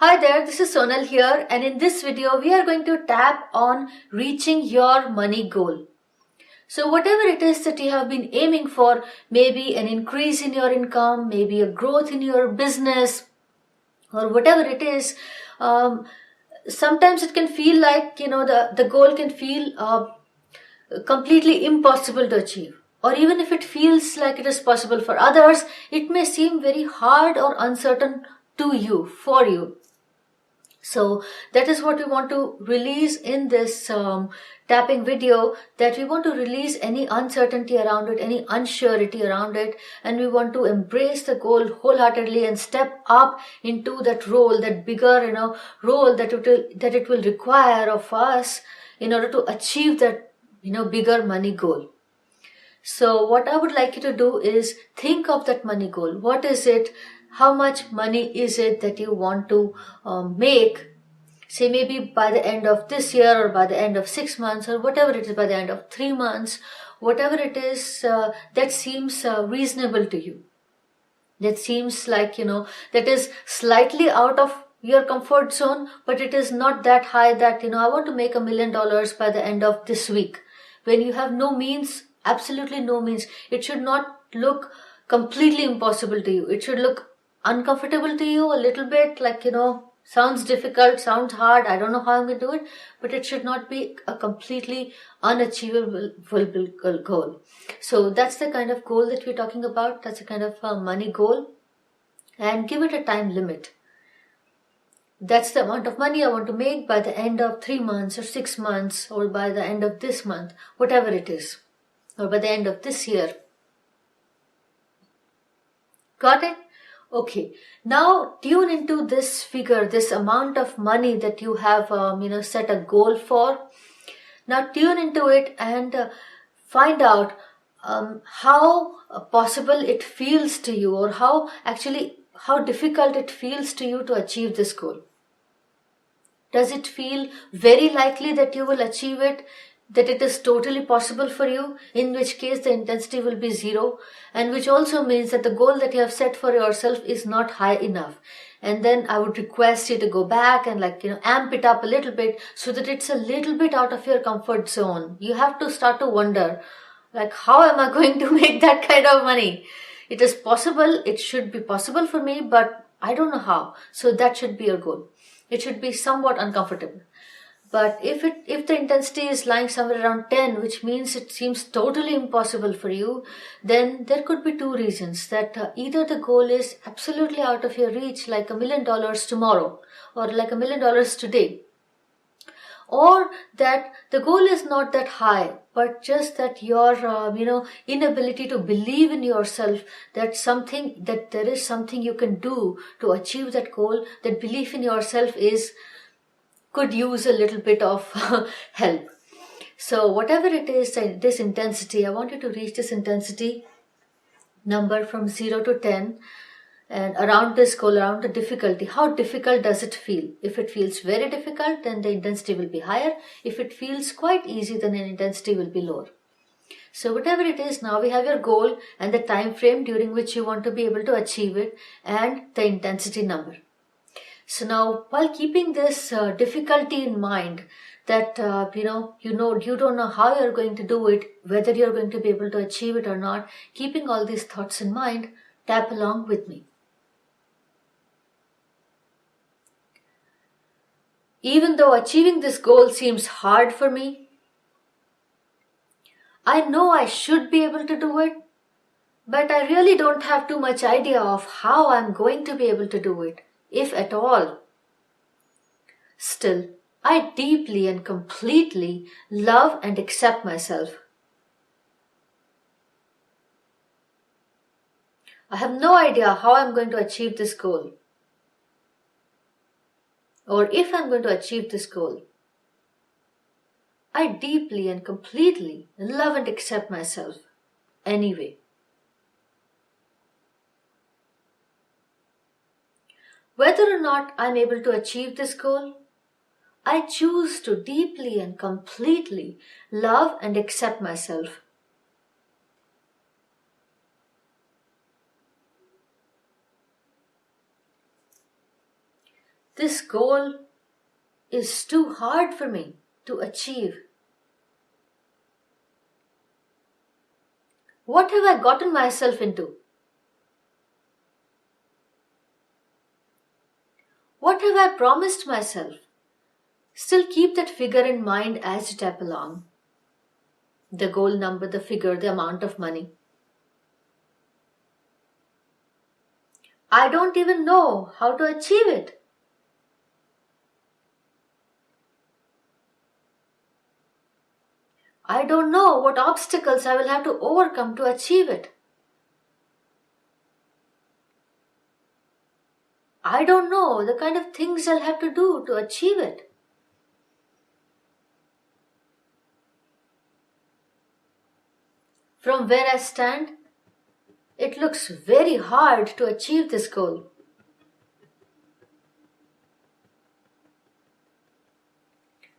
Hi there, this is Sonal here, and in this video we are going to tap on reaching your money goal. So whatever it is that you have been aiming for, maybe an increase in your income, maybe a growth in your business, or whatever it is, sometimes it can feel like, the goal can feel completely impossible to achieve. Or even if it feels like it is possible for others, it may seem very hard or uncertain to you, for you. So that is what we want to release in this tapping video, that we want to release any uncertainty around it, any unsurety around it, and we want to embrace the goal wholeheartedly and step up into that role, that bigger, role that it will require of us in order to achieve that, bigger money goal. So what I would like you to do is think of that money goal. What is it? How much money is it that you want to make? Say maybe by the end of this year, or by the end of 6 months, or whatever it is, by the end of 3 months, whatever it is that seems reasonable to you. That seems like, that is slightly out of your comfort zone, but it is not that high that, I want to make $1 million by the end of this week. When you have no means, absolutely no means, it should not look completely impossible to you. It should look uncomfortable to you a little bit, like, sounds difficult, sounds hard, I don't know how I'm going to do it, but it should not be a completely unachievable goal. So that's the kind of goal that we're talking about. That's a kind of money goal, and give it a time limit. That's the amount of money I want to make by the end of 3 months or 6 months, or by the end of this month, whatever it is, or by the end of this year. Got it? Okay, now tune into this figure, this amount of money that you have, set a goal for. Now tune into it and find out how possible it feels to you, or how difficult it feels to you to achieve this goal. Does it feel very likely that you will achieve it? That it is totally possible for you, in which case the intensity will be 0, and which also means that the goal that you have set for yourself is not high enough. And then I would request you to go back and amp it up a little bit, so that it's a little bit out of your comfort zone. You have to start to wonder, how am I going to make that kind of money? It is possible, it should be possible for me, but I don't know how. So that should be your goal. It should be somewhat uncomfortable. But if the intensity is lying somewhere around 10, which means it seems totally impossible for you, then there could be 2 reasons. That either the goal is absolutely out of your reach, like $1 million tomorrow, or like $1 million today. Or that the goal is not that high, but just that your inability to believe in yourself, that there is something you can do to achieve that goal, that belief in yourself could use a little bit of help. So whatever it is, this intensity, I want you to reach this intensity number from 0 to 10, and around this goal, around the difficulty. How difficult does it feel? If it feels very difficult, then the intensity will be higher. If it feels quite easy, then the intensity will be lower. So whatever it is, now we have your goal and the time frame during which you want to be able to achieve it, and the intensity number. So now, while keeping this difficulty in mind, that you don't know how you're going to do it, whether you're going to be able to achieve it or not, keeping all these thoughts in mind, tap along with me. Even though achieving this goal seems hard for me, I know I should be able to do it, but I really don't have too much idea of how I'm going to be able to do it, if at all. Still, I deeply and completely love and accept myself. I have no idea how I'm going to achieve this goal, or if I'm going to achieve this goal. I deeply and completely love and accept myself anyway. Whether or not I'm able to achieve this goal, I choose to deeply and completely love and accept myself. This goal is too hard for me to achieve. What have I gotten myself into? What have I promised myself? Still keep that figure in mind as you tap along. The goal number, the figure, the amount of money. I don't even know how to achieve it. I don't know what obstacles I will have to overcome to achieve it. I don't know the kind of things I'll have to do to achieve it. From where I stand, it looks very hard to achieve this goal.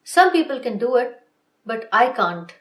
Some people can do it, but I can't.